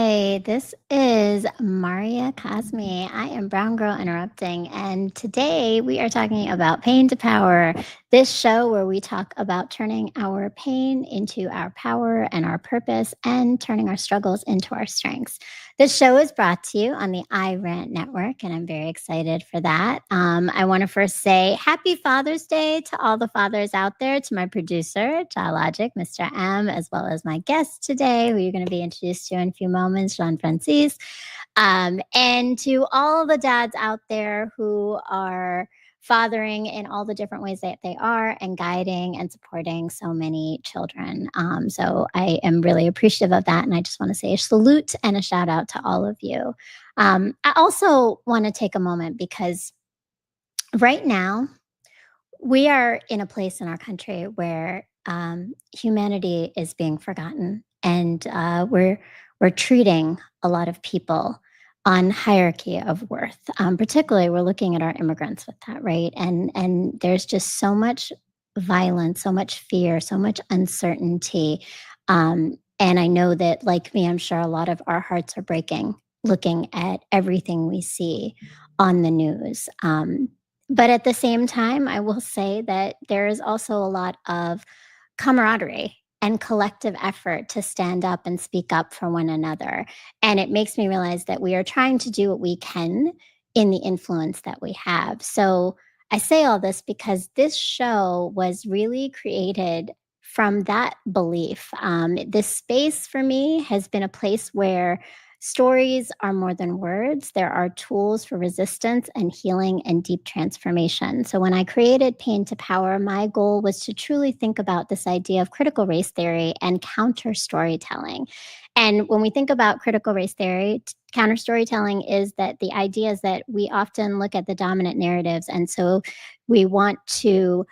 Hi, this is Maria Cosme. I am Brown Girl Interrupting, and today we are talking about Pain to Power, this show where we talk about turning our pain into our power and our purpose and turning our struggles into our strengths. This show is brought to you on the iRant Network, and I'm very excited for that. I want to first say Happy Father's Day to all the fathers out there, to my producer, Logic, Mr. M, as well as my guest today, who you're going to be introduced to in a few moments, Jean Frances, and to all the dads out there who are fathering in all the different ways that they are and guiding and supporting so many children. So I am really appreciative of that. And I just want to say a salute and a shout out to all of you. I also want to take a moment because right now we are in a place in our country where humanity is being forgotten, and we're treating a lot of people on hierarchy of worth. Particularly, we're looking at our immigrants with that, right? And there's just so much violence, so much fear, so much uncertainty. And I know that, like me, I'm sure a lot of our hearts are breaking looking at everything we see on the news. But at the same time, I will say that there is also a lot of camaraderie and collective effort to stand up and speak up for one another. And it makes me realize that we are trying to do what we can in the influence that we have. So I say all this because this show was really created from that belief. This space for me has been a place where stories are more than words. There are tools for resistance and healing and deep transformation. So when I created Pain to Power, my goal was to truly think about this idea of critical race theory and counter storytelling. And when we think about critical race theory, counter storytelling is that the idea is that we often look at the dominant narratives. And so we want to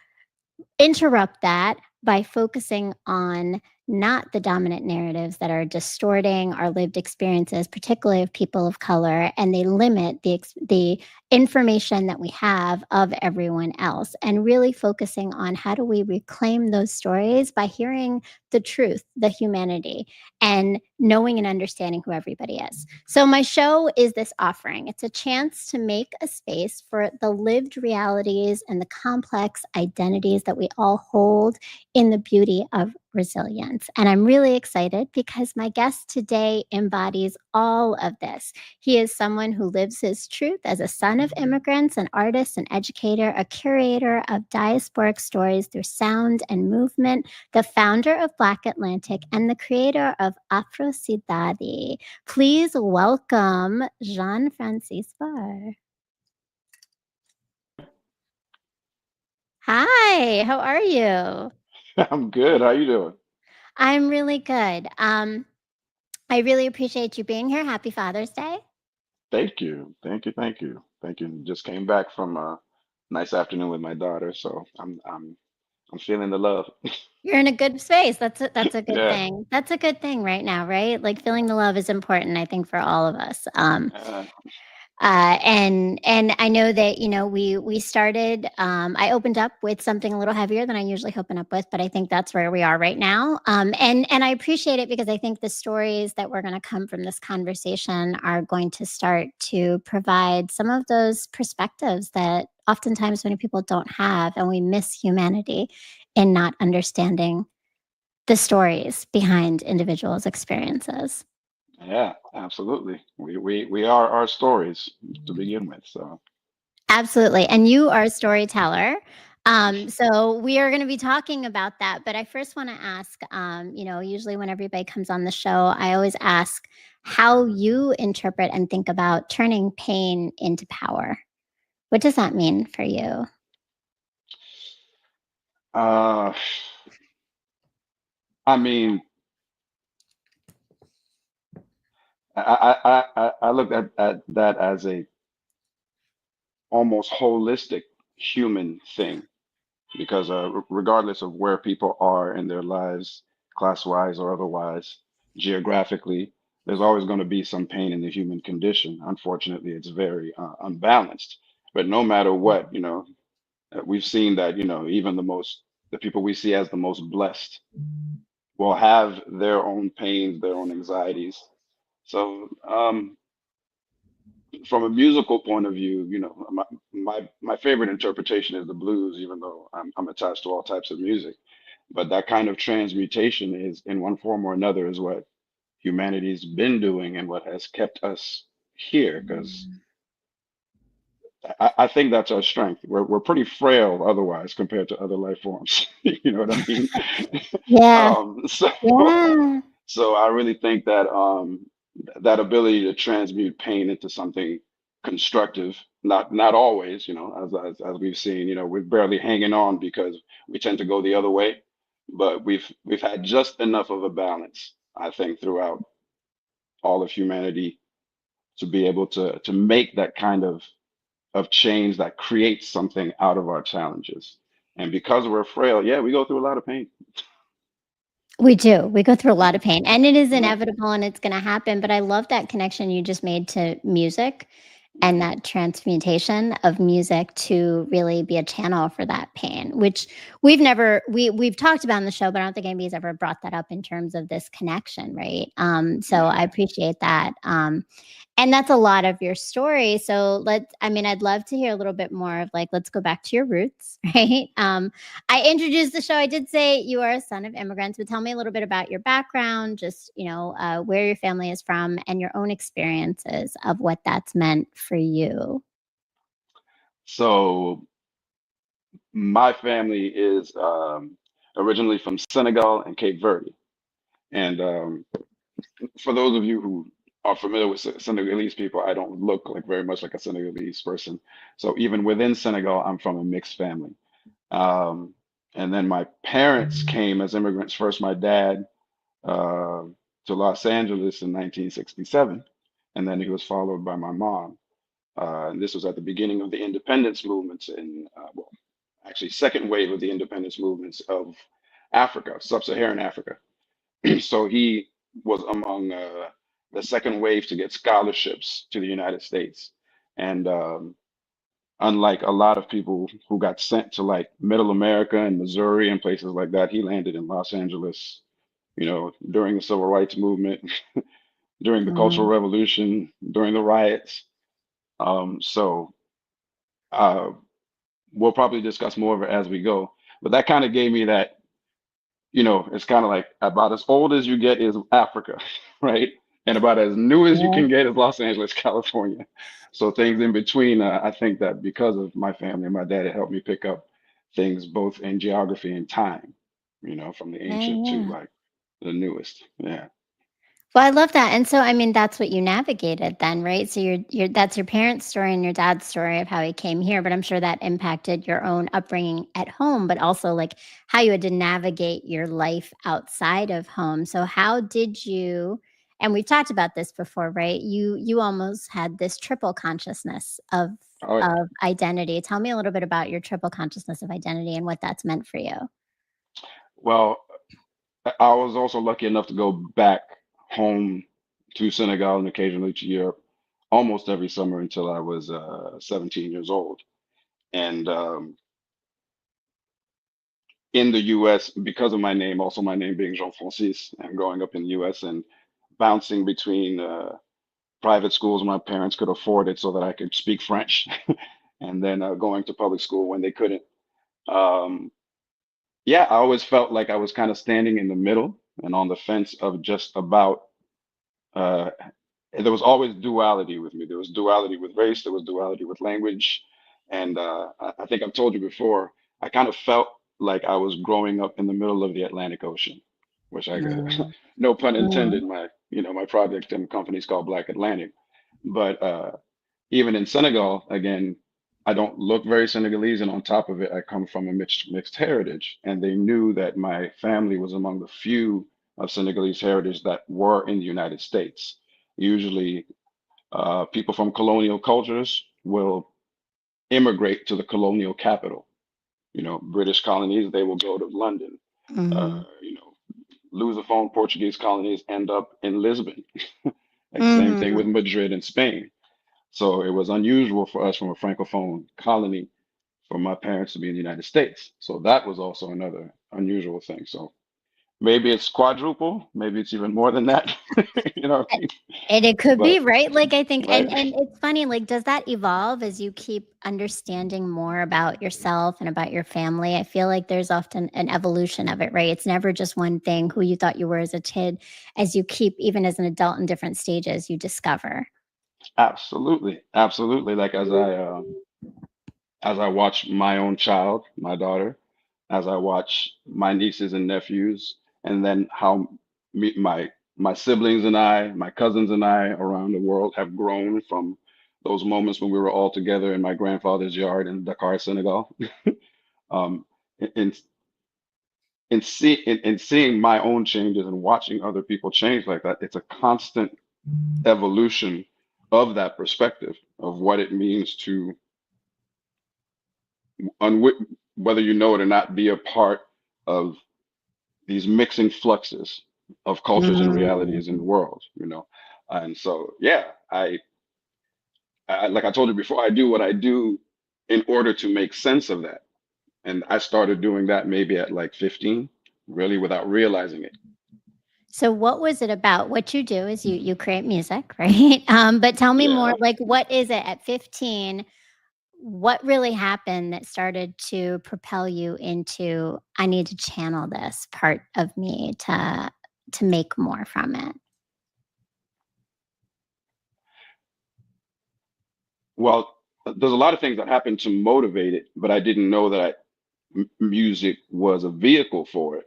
interrupt that by focusing on not the dominant narratives that are distorting our lived experiences, particularly of people of color, and they limit the information that we have of everyone else, and really focusing on how do we reclaim those stories by hearing the truth, the humanity, and knowing and understanding who everybody is. So my show is this offering. It's a chance to make a space for the lived realities and the complex identities that we all hold in the beauty of resilience. And I'm really excited because my guest today embodies all of this. He is someone who lives his truth as a son of immigrants, an artist, an educator, a curator of diasporic stories through sound and movement, the founder of Black Atlantic, and the creator of Across the Diaspora. Please welcome Jean Frances Varré. Hi, how are you? I'm good. How you doing? I'm really good. I really appreciate you being here. Happy Father's Day. Thank you. Thank you. Thank you. Thank you. Just came back from a nice afternoon with my daughter, so I'm feeling the love. You're in a good space. That's a good Yeah. thing. That's a good thing right now, right? Like feeling the love is important, I think, for all of us. Uh, And I know that we started. I opened up with something a little heavier than I usually open up with, but I think that's where we are right now. And I appreciate it because I think the stories that we're going to come from this conversation are going to start to provide some of those perspectives that oftentimes many people don't have, and we miss humanity in not understanding the stories behind individuals' experiences. yeah, absolutely. We are our stories to begin with. So Absolutely. And you are a storyteller. So we are going to be talking about that. But I first want to ask, usually when everybody comes on the show, I always ask how you interpret and think about turning pain into power. What does that mean for you? uh I mean I look at that as a almost holistic human thing because regardless of where people are in their lives, class-wise or otherwise, geographically, there's always going to be some pain in the human condition. Unfortunately, it's very unbalanced. But no matter what, we've seen that, even the people we see as the most blessed will have their own pains, their own anxieties, So, from a musical point of view, my favorite interpretation is the blues, even though I'm attached to all types of music. But that kind of transmutation is, in one form or another, is what humanity's been doing and what has kept us here. Because I think that's our strength. We're pretty frail otherwise compared to other life forms. You know what I mean? Yeah. So Yeah. I really think that that ability to transmute pain into something constructive, not always, as we've seen, we're barely hanging on because we tend to go the other way, but we've had just enough of a balance, I think, throughout all of humanity to be able to make that kind of change that creates something out of our challenges. And because we're frail, yeah, we go through a lot of pain. We do. We go through a lot of pain, and it is Yeah. inevitable and it's gonna happen, but I love that connection you just made to music and Mhm. that transmutation of music to really be a channel for that pain, which we've talked about in the show, but I don't think anybody's ever brought that up in terms of this connection, right? So I Yeah. appreciate that. And that's a lot of your story. So I mean, I'd love to hear a little bit more of like, let's go back to your roots, right? I introduced the show. I did say you are a son of immigrants, but tell me a little bit about your background, just, where your family is from and your own experiences of what that's meant for you. So my family is originally from Senegal and Cape Verde. And for those of you who are familiar with Senegalese people, I don't look like very much like a Senegalese person. So even within Senegal, I'm from a mixed family. Um, and then my parents came as immigrants. First, my dad uh, to Los Angeles in 1967, and then he was followed by my mom. And this was at the beginning of the independence movements in, well, actually, second wave of the independence movements of Africa, sub-Saharan Africa. So he was among the second wave to get scholarships to the United States. And unlike a lot of people who got sent to like Middle America and Missouri and places like that, he landed in Los Angeles, during the Civil Rights Movement, during the Cultural Mm, Revolution, during the riots. So uh, we'll probably discuss more of it as we go. But that kind of gave me that, it's kind of like about as old as you get is Africa, right? And about as new as you yeah. can get is Los Angeles, California. So things in between, I think that because of my family and my dad, it helped me pick up things both in geography and time, from the Yeah, ancient to yeah. like the newest. Yeah. Well, I love that, and so, I mean, that's what you navigated then, right? So your that's your parents' story and your dad's story of how he came here, but I'm sure that impacted your own upbringing at home, but also, like, how you had to navigate your life outside of home. So how did you and we've talked about this before, right? You almost had this triple consciousness Oh yeah. of identity. Tell me a little bit about your triple consciousness of identity and what that's meant for you. Well, I was also lucky enough to go back home to Senegal and occasionally to Europe almost every summer until I was 17 years old. And in the US, because of my name, also my name being Jean Frances, and growing up in the US and bouncing between private schools my parents could afford it so that I could speak French, and then going to public school when they couldn't. Um, yeah, I always felt like I was kind of standing in the middle and on the fence of just about. Uh, there was always duality with me. There was duality with race. There was duality with language, and I think I've told you before. I kind of felt like I was growing up in the middle of the Atlantic Ocean, which I, Mm, no pun intended. mm, My project and company is called Black Atlantic, but even in Senegal, again, I don't look very Senegalese, and on top of it, I come from a mixed heritage, and they knew that my family was among the few of Senegalese heritage that were in the United States. Usually, people from colonial cultures will immigrate to the colonial capital. British colonies, they will go to London. Uh, mhm, you know, Lusophone Portuguese colonies end up in Lisbon. Like same thing with mhm. Madrid and Spain. So it was unusual for us from a Francophone colony for my parents to be in the United States. So that was also another unusual thing. So maybe it's quadruple, maybe it's even more than that. You know what I mean? And it could But be, right? Like, I think right, and it's funny, like, does that evolve as you keep understanding more about yourself and about your family? I feel like there's often an evolution of it, right? It's never just one thing, who you thought you were as a kid. As you keep even as an adult in different stages, you discover. absolutely, absolutely. Like as I watch my own child, my daughter, as I watch my nieces and nephews, and then how my siblings and I, my cousins and I around the world have grown from those moments when we were all together in my grandfather's yard in Dakar, Senegal. Um, in in seeing my own changes and watching other people change like that, it's a constant evolution of that perspective of what it means to whether you know it or not, be a part of these mixing fluxes of cultures and Mm. realities in the world, you know. And so, yeah, like I told you before, I do what I do in order to make sense of that. And I started doing that maybe at like 15, really without realizing it. So what was it about? What you do is you create music, right? But tell me more, Yeah. like, what is it at 15? What really happened that started to propel you into, I need to channel this part of me to make more from it? Well, there's a lot of things that happened to motivate it, but I didn't know that music was a vehicle for it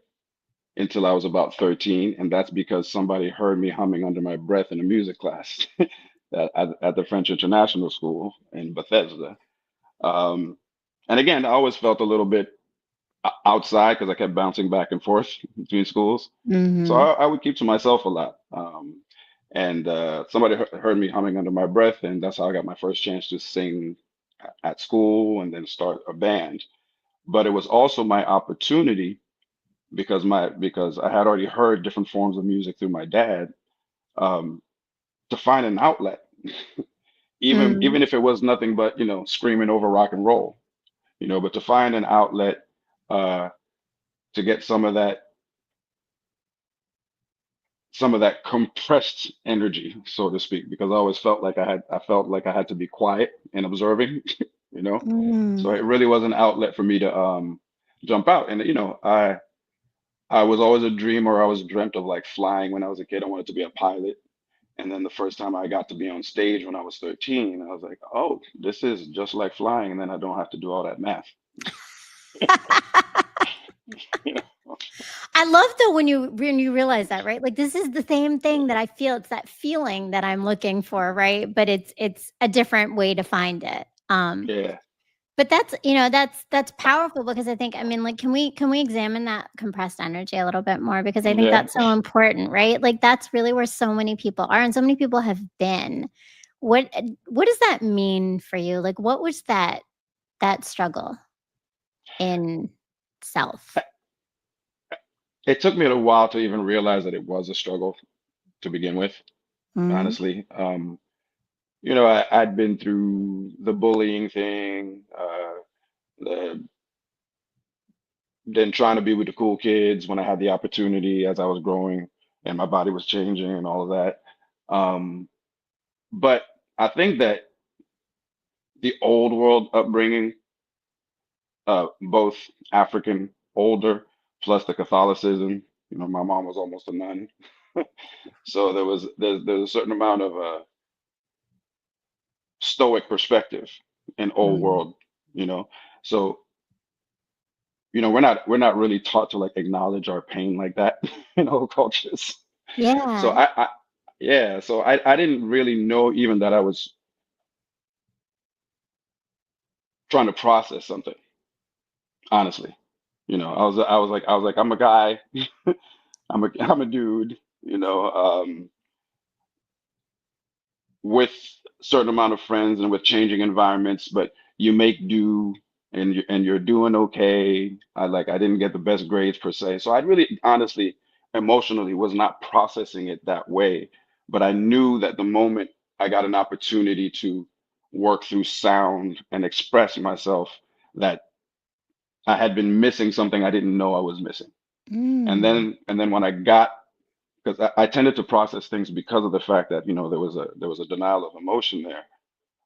until I was about 13, and that's because somebody heard me humming under my breath in a music class at the French International School in Bethesda. Um, and again, I always felt a little bit outside because I kept bouncing back and forth between schools. So Mhm. I would keep to myself a lot. And somebody heard me humming under my breath, and that's how I got my first chance to sing at school and then start a band. But it was also my opportunity because I had already heard different forms of music through my dad, um, to find an outlet, Mm. even if it was nothing but screaming over rock and roll, but to find an outlet, uh, to get some of that compressed energy, so to speak, because I always felt like I had to be quiet and observing, you know. So Mm. it really was an outlet for me to jump out, and I was always a dreamer. I was dreamt of like flying when I was a kid. I wanted to be a pilot. And then the first time I got to be on stage when I was 13, I was like, oh, this is just like flying. And then I don't have to do all that math. You know? I love though when you realize that, right? Like, this is the same thing that I feel. It's that feeling that I'm looking for, right? But it's a different way to find it. Yeah. But that's powerful because I think, I mean, like, can we examine that compressed energy a little bit more? Because I think Yeah. that's so important, right? Like, that's really where so many people are and so many people have been. What does that mean for you? Like, what was that struggle in self? It took me a while to even realize that it was a struggle to begin with, Mhm. honestly. I'd been through the bullying thing, the, then trying to be with the cool kids when I had the opportunity as I was growing and my body was changing and all of that. But I think that the old world upbringing, both African, older, plus the Catholicism. My mom was almost a nun, so there's a certain amount of stoic perspective in old Mm. world. You know, so we're not really taught to like acknowledge our pain like that in old cultures. So Yeah. I didn't really know even that I was trying to process something. Honestly, I was like I'm a guy. I'm a dude. With a certain amount of friends and with changing environments, but you make do and you're doing okay. I didn't get the best grades per se. So I really honestly emotionally was not processing it that way. But I knew that the moment I got an opportunity to work through sound and express myself, that I had been missing something I didn't know I was missing. Mm. And then when I got, because I tended to process things because of the fact that, there was a denial of emotion there.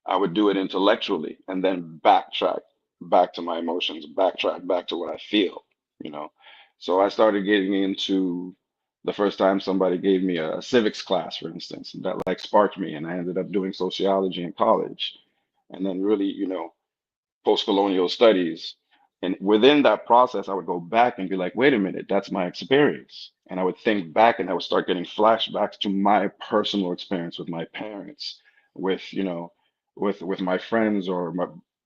I would do it intellectually and then backtrack back to my emotions, backtrack back to what I feel, you know. So I started getting into the first time somebody gave me a civics class, for instance, that like sparked me, and I ended up doing sociology in college, and then really, post-colonial studies. And within that process, I would go back and be like, wait a minute, that's my experience. And I would think back and I would start getting flashbacks to my personal experience with my parents, with, with my friends or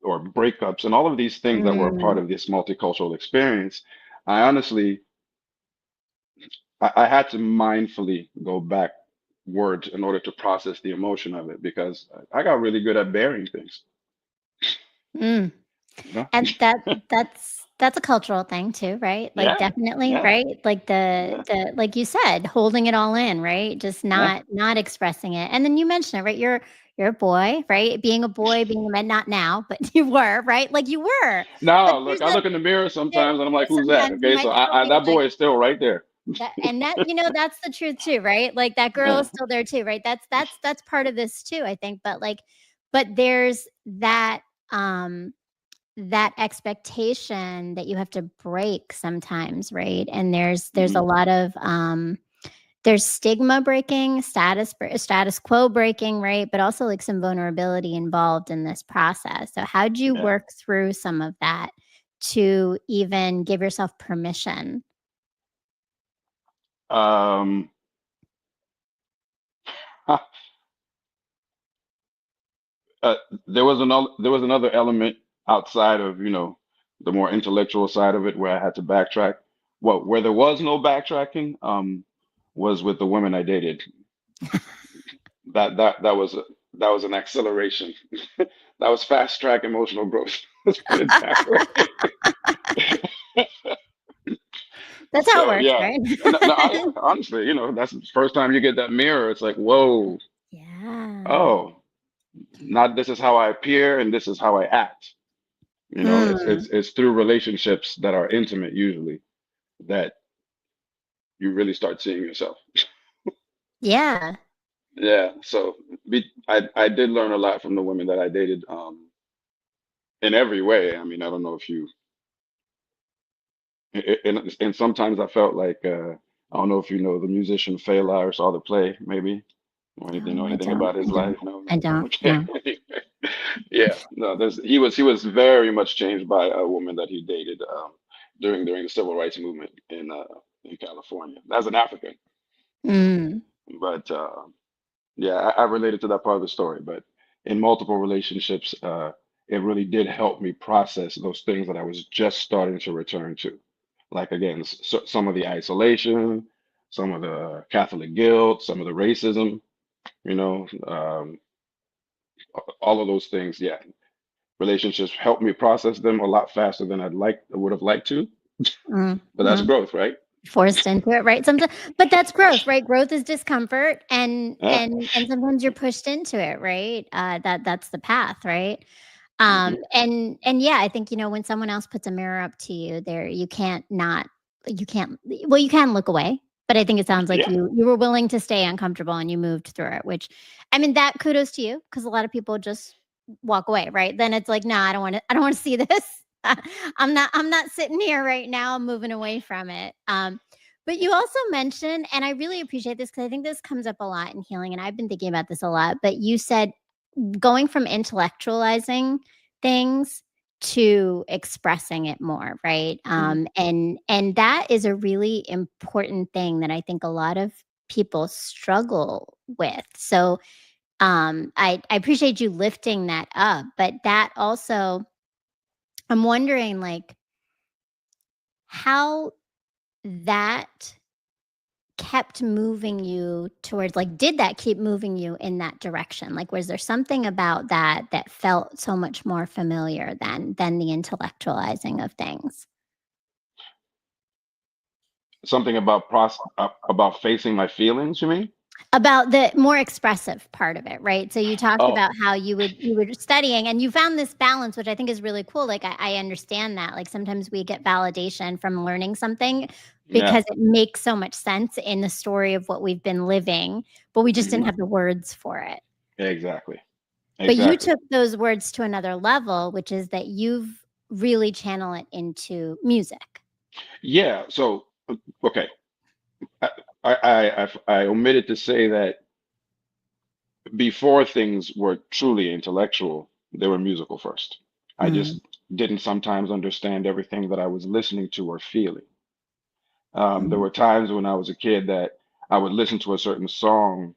breakups and all of these things that were a part Mm. of this multicultural experience. I honestly, I had to mindfully go backward in order to process the emotion of it because I got really good at bearing things, Mm. you know? And that's a cultural thing too, right? Like Yeah, definitely, yeah, right? Like yeah, the like you said, holding it all in, right? Just yeah. not expressing it. And then you mentioned it, right? You're a boy, right? Being a boy, being a man, not now, but you were, right? Like you were. But No, there's look, I a look in the mirror there sometimes and I'm like, who's that? sometimes you Okay, so might still be that like boy is still right there. that and that that's the truth too, right? Like that girl Yeah. is still there too, right? That's part of this too, I think. But there's um that expectation that you have to break sometimes, right? And there's a Hmm. lot of there's stigma breaking, status quo breaking, right? But also like some vulnerability involved in this process. So how'd you Yeah. work through some of that to even give yourself permission? Um, uh, there was another element outside of, the more intellectual side of it where I had to backtrack. Well, where there was no backtracking, was with the women I dated. That was an acceleration. That was fast track emotional growth. Let's put it that way. That's how it So works, yeah, right? no, honestly, that's the first time you get that mirror. It's like, whoa, Yeah. oh, not this is how I appear and this is how I act. Mm. It's through relationships that are intimate usually that you really start seeing yourself. Yeah. Yeah, so I did learn a lot from the women that I dated, in every way. I mean, I don't know if you and sometimes I felt like I don't know if you know the musician Fela or saw the play maybe or anything know No, I anything don't. about his I don't. life. No, I no. don't. Okay. No. Yeah, no. He was very much changed by a woman that he dated, during the civil rights movement in California as an African. Mm. But yeah, I related to that part of the story. But in multiple relationships, it really did help me process those things that I was just starting to return to. Like again, some of the isolation, some of the Catholic guilt, some of the racism, all of those things. Yeah, relationships helped me process them a lot faster than I would have liked to. Mm. But that's Mm. growth, right? Forced into it, right? Sometimes, but that's growth, right? Growth is discomfort, and Yeah. and sometimes you're pushed into it, right? That's the path, right? Hmm. And yeah, I think when someone else puts a mirror up to you, there you can't not you can't well you can look away, but I think it sounds like Yeah. you were willing to stay uncomfortable and you moved through it, which I mean that kudos to you because a lot of people just walk away, right? Then it's like, nah, I don't want to see this. I'm not sitting here right now. I'm moving away from it. But you also mentioned, and I really appreciate this because I think this comes up a lot in healing, and I've been thinking about this a lot. But you said going from intellectualizing things to expressing it more, right? Hmm. And that is a really important thing that I think a lot of people struggle with. So I appreciate you lifting that up, but that also I'm wondering like how that kept moving you towards like did that keep moving you in that direction? Like was there something about that that felt so much more familiar than the intellectualizing of things? Something about facing my feelings, you mean? About the more expressive part of it, right? So you talked Oh, about how you were studying and you found this balance, which I think is really cool. Like I understand that. Like sometimes we get validation from learning something Yeah. because it makes so much sense in the story of what we've been living, but we just didn't Hmm. have the words for it. Exactly. But you Exactly. took those words to another level, which is that you've really channel it into music. Yeah. So, okay. I, I omitted to say that before things were truly intellectual, they were musical first. I Mm, just didn't sometimes understand everything that I was listening to or feeling. There mm, were times when I was a kid that I would listen to a certain song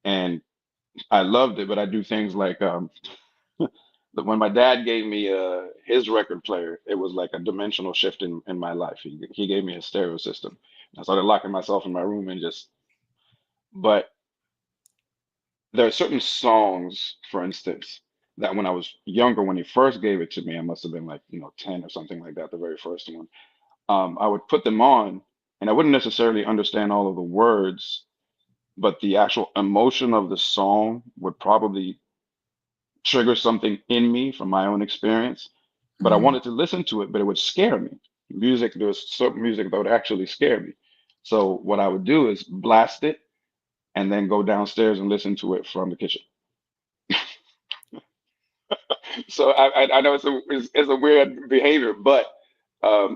and I loved it, but I do things like when my dad gave me his record player, it was like a dimensional shift in my life. He gave me a stereo system. I started locking myself in my room and just, but there are certain songs, for instance, that when I was younger, when he first gave it to me, I must have been like, 10 or something like that, the very first one. I would put them on and I wouldn't necessarily understand all of the words, but the actual emotion of the song would probably trigger something in me from my own experience. But I mm. wanted to listen to it, but it would scare me. Music, there was certain music that would actually scare me. So what I would do is blast it and then go downstairs and listen to it from the kitchen. So I know it's a weird behavior, but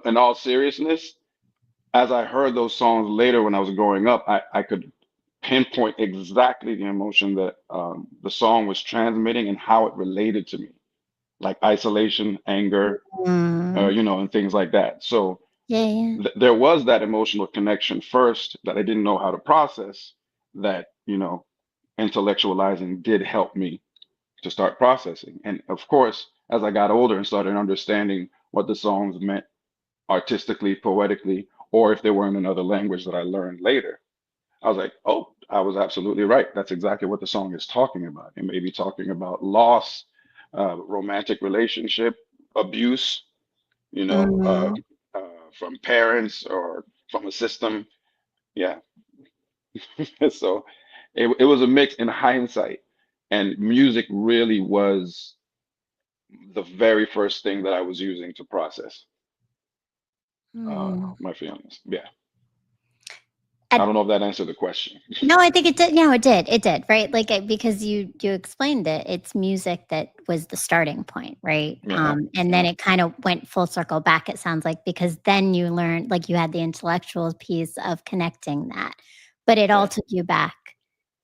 in all seriousness, as I heard those songs later when I was growing up, I could pinpoint exactly the emotion that the song was transmitting and how it related to me, like isolation, anger, Mm. and things like that. So Yeah, yeah. there was that emotional connection first that I didn't know how to process. That intellectualizing did help me to start processing. And of course, as I got older and started understanding what the songs meant artistically, poetically, or if they were in another language that I learned later, I was like, oh, I was absolutely right. That's exactly what the song is talking about. It may be talking about loss, romantic relationship, abuse, you know, uh, Mhm. from parents or from a system. Yeah. So it was a mix in hindsight. And music really was the very first thing that I was using to process Mm. my feelings. Yeah. I And don't know if that answered the question. no, I think it did. No, it did. It did, right? Like because you explained it. It's music that was the starting point, right? Yeah. And then Yeah. it kind of went full circle back. It sounds like because then you learned, like you had the intellectual piece of connecting that, but it all Yeah. took you back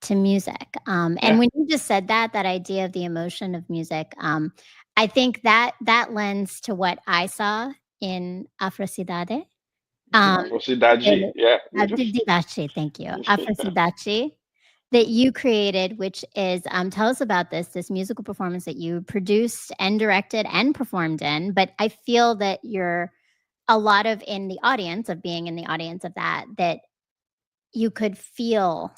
to music. And Yeah. when you just said that, that idea of the emotion of music, I think that that lends to what I saw in Afrocidade. Um, Afro-Sidaji. the Yeah. Didache, thank you. Afrosidache that you created, which is tell us about this musical performance that you produced and directed and performed in. But I feel that you're a lot of in the audience of being in the audience of that, that you could feel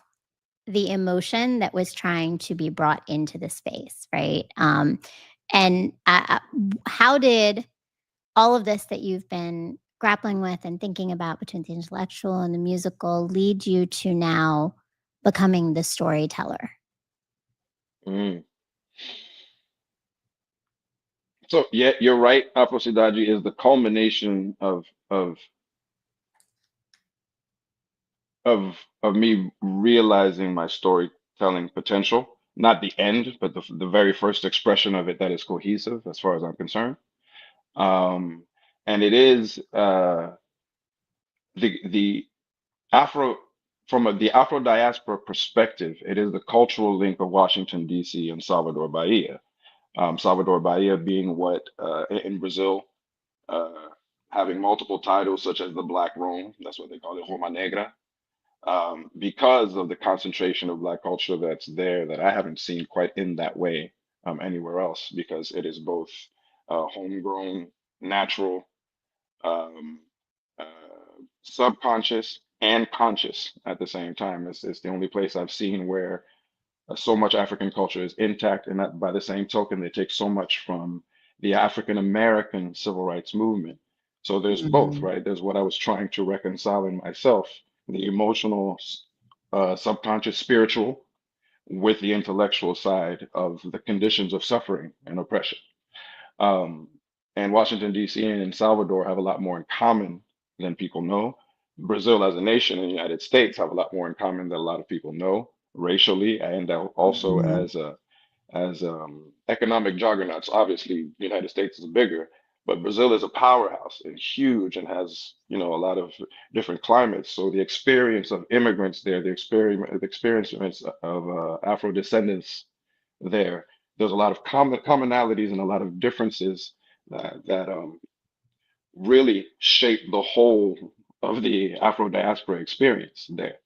the emotion that was trying to be brought into the space, right? And how did all of this that you've been grappling with and thinking about between the intellectual and the musical lead you to now becoming the storyteller? Mm. So yeah, you're right. Afro-Sidaji is the culmination of of of me realizing my storytelling potential. Not the end, but the very first expression of it that is cohesive, as far as I'm concerned. Um, and it is the Afro the Afro diaspora perspective. It is the cultural link of Washington D.C. and Salvador Bahia. Salvador Bahia being what in Brazil, uh, having multiple titles such as the Black Rome. That's what they call it, Roma Negra, because of the concentration of Black culture that's there that I haven't seen quite in that way anywhere else, because it is both homegrown, natural, um, uh, subconscious, and conscious at the same time. It's the only place I've seen where so much African culture is intact, and that by the same token, they take so much from the African American civil rights movement. So there's both, Mhm. right? There's what I was trying to reconcile in myself, the emotional, subconscious, spiritual, with the intellectual side of the conditions of suffering and oppression. Um, and Washington, D.C. and Salvador have a lot more in common than people know. Brazil as a nation and the United States have a lot more in common than a lot of people know racially, and also Mhm. as economic juggernauts. Obviously, the United States is bigger, but Brazil is a powerhouse and huge and has, a lot of different climates. So the experience of immigrants there, the experience of Afro descendants there, there's a lot of commonalities and a lot of differences that really shape the whole of the Afro diaspora experience there.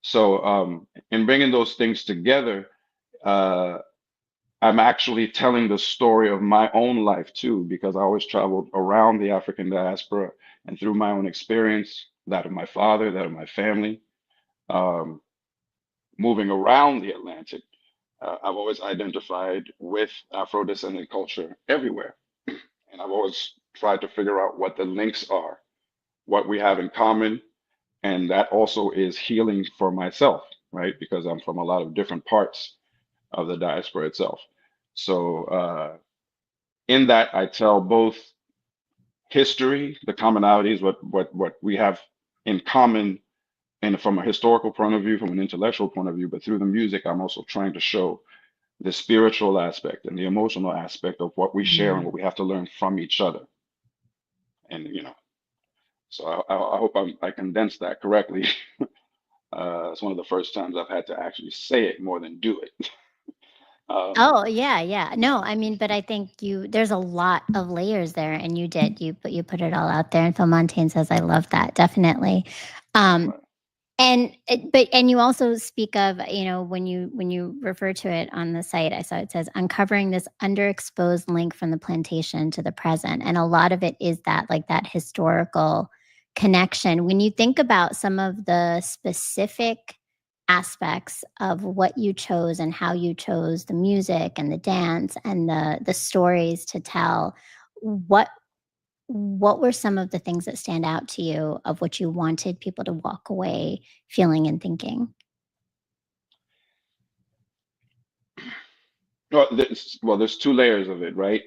So in bringing those things together, uh, I'm actually telling the story of my own life too, because I always traveled around the African diaspora and through my own experience, that of my father, that of my family, um, moving around the Atlantic. I've always identified with Afro descendant culture everywhere. And I've always tried to figure out what the links are, what we have in common. And that also is healing for myself, right? Because I'm from a lot of different parts of the diaspora itself. So, in that, I tell both history, the commonalities, what we have in common, and from a historical point of view, from an intellectual point of view, but through the music, I'm also trying to show the spiritual aspect and the emotional aspect of what we share and Mhm. what we have to learn from each other. And so I hope I condensed that correctly. It's one of the first times I've had to actually say it more than do it. Um, Oh, yeah, yeah. No, I mean, but I think there's a lot of layers there, and you put it all out there, and Phil Montaigne says, "I love that." Definitely. Um, right. and you also speak of, when you refer to it on the site, I saw it says uncovering this underexposed link from the plantation to the present. And a lot of it is that, like, that historical connection. When you think about some of the specific aspects of what you chose and how you chose the music and the dance and the stories to tell, what what were some of the things that stand out to you of what you wanted people to walk away feeling and thinking? There's two layers of it, right?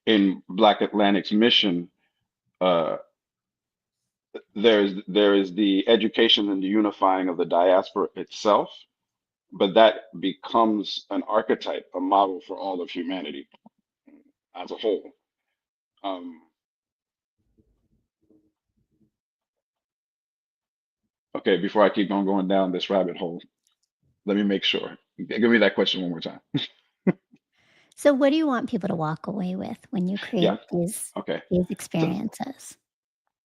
In Black Atlantic's mission, uh, there is the education and the unifying of the diaspora itself, but that becomes an archetype, a model for all of humanity as a whole. Um, okay, before I keep on going down this rabbit hole, let me make sure. Give me that question one more time. So what do you want people to walk away with when you Yeah. create Okay. these So, experiences?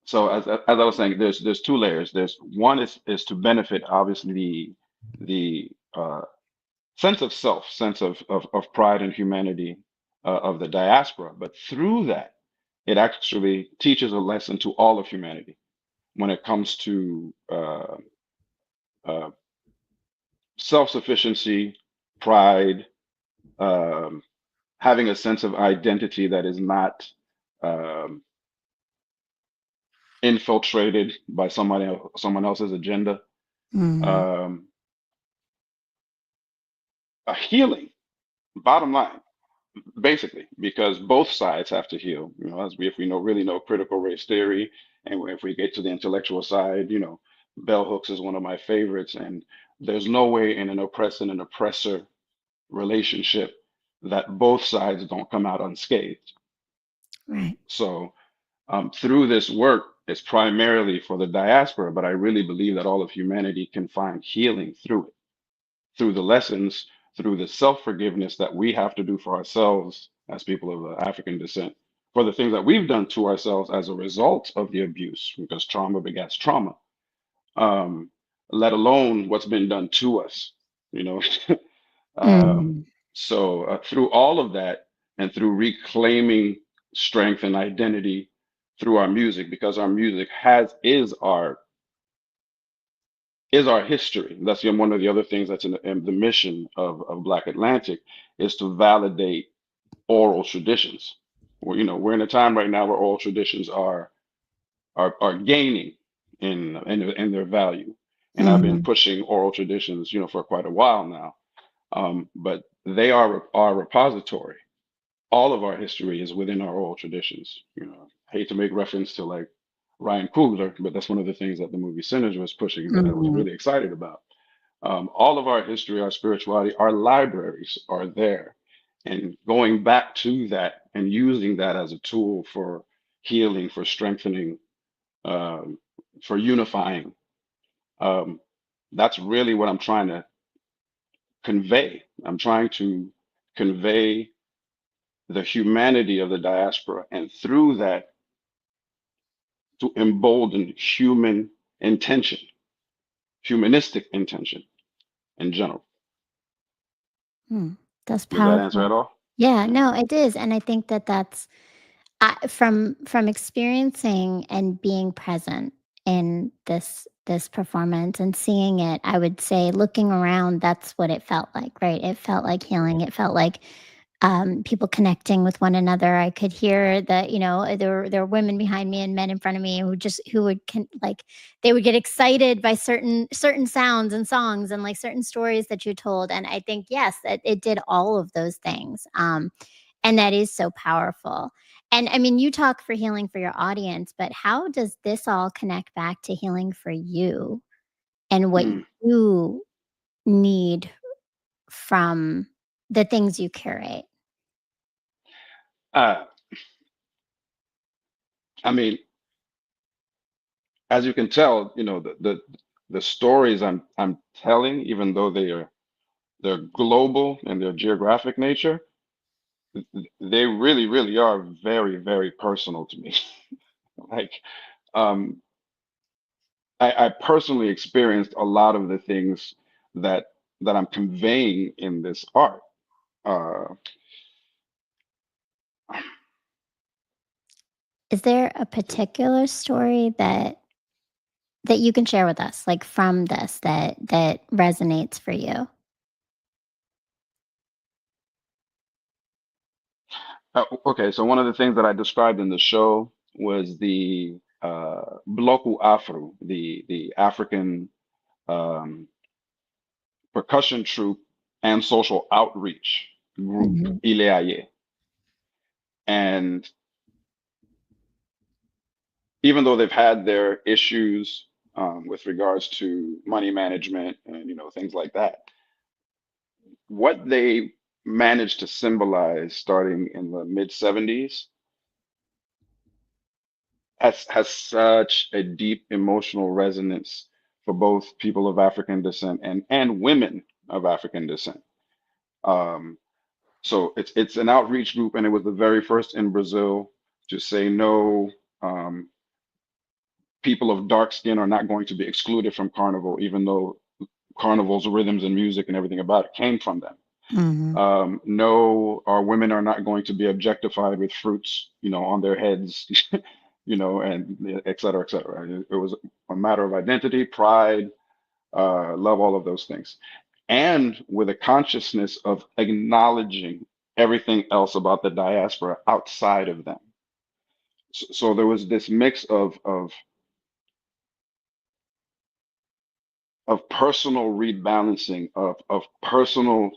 so as I was saying, there's two layers. There's one is to benefit, obviously, the sense of self, sense of pride and humanity of the diaspora. But through that, it actually teaches a lesson to all of humanity when it comes to uh, self-sufficiency, pride, um, having a sense of identity that is not um, infiltrated by someone else's agenda. Mhm. Um, a healing, bottom line, basically, because both sides have to heal. As if we really know critical race theory, and if we get to the intellectual side, bell hooks is one of my favorites, and there's no way in an oppressor and an oppressor relationship that both sides don't come out unscathed. Right. So through this work, it's primarily for the diaspora, but I really believe that all of humanity can find healing through it, through the lessons, through the self-forgiveness that we have to do for ourselves as people of African descent, for the things that we've done to ourselves as a result of the abuse, because trauma begets trauma, um, let alone what's been done to us, you know. Um, Mhm. so through all of that, and through reclaiming strength and identity through our music, because our music is our history. That's one of the other things that's in the mission of Black Atlantic, is to validate oral traditions. We're in a time right now where oral traditions are gaining in their value, and I've been Mhm. pushing oral traditions, for quite a while now. But they are our repository. All of our history is within our oral traditions. I hate to make reference to like Ryan Coogler, but that's one of the things that the movie Sinners was pushing that I was Mhm. really excited about. All of our history, our spirituality, our libraries are there. And going back to that and using that as a tool for healing, for strengthening, um, for unifying, um, that's really what I'm trying to convey. I'm trying to convey the humanity of the diaspora, and through that, to embolden human intention, humanistic intention in general. Hmm, that's Does that answer powerful. at all? Yeah, Yeah. no, it is, and I think that that's from experiencing and being present in this performance and seeing it, I would say looking around, that's what it felt like, right? It felt like healing. It felt like people connecting with one another. I could hear that, there were women behind me and men in front of me who would like they would get excited by certain sounds and songs and like certain stories that you told. And I think yes, that it did all of those things. And that is so powerful. And I mean, you talk for healing for your audience, but how does this all connect back to healing for you and what Mm. you need from the things you curate? Uh, I mean, as you can tell, the stories I'm telling, even though they're global in their geographic nature, they really, really are very, very personal to me. Like, um, I personally experienced a lot of the things that that I'm conveying in this art. Uh, Is there a particular story that you can share with us, like from this that resonates for you? okay, so one of the things that I described in the show was the Bloco Afro, the African um, percussion troupe and social outreach group Mhm, Ileaye. And even though they've had their issues with regards to money management and things like that, what they managed to symbolize starting in the mid 70s has such a deep emotional resonance for both people of African descent and women of African descent. Um, so it's an outreach group, and it was the very first in Brazil to say no. Um, People of dark skin are not going to be excluded from carnival, even though carnival's rhythms and music and everything about it came from them. mhm, No, our women are not going to be objectified with fruits, on their heads, and et cetera, et cetera. It was a matter of identity, pride, love, all of those things. And with a consciousness of acknowledging everything else about the diaspora outside of them. So there was this mix of personal rebalancing, of personal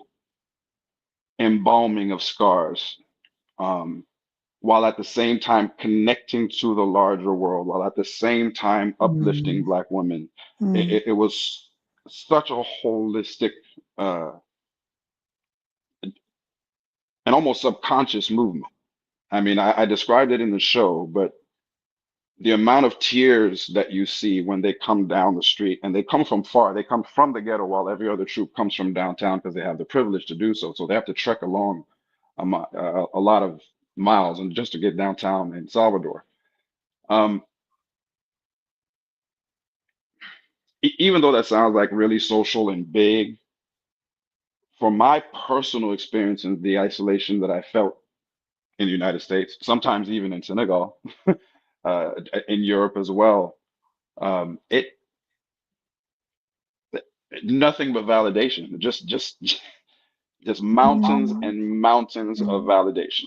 embalming of scars, um, while at the same time connecting to the larger world, while at the same time uplifting mm, Black women. It, mm, it, it was such a holistic uh, and almost subconscious movement. I mean, I described it in the show, but the amount of tears that you see when they come down the street, and they come from far, they come from the ghetto, while every other troop comes from downtown because they have the privilege to do so. So they have to trek along a lot of miles and just to get downtown in Salvador. Um, Even though that sounds like really social and big, for my personal experience and the isolation that I felt in the United States, sometimes even in Senegal, uh, in Europe as well, it nothing but validation, just mountains mm, and mountains of mm, validation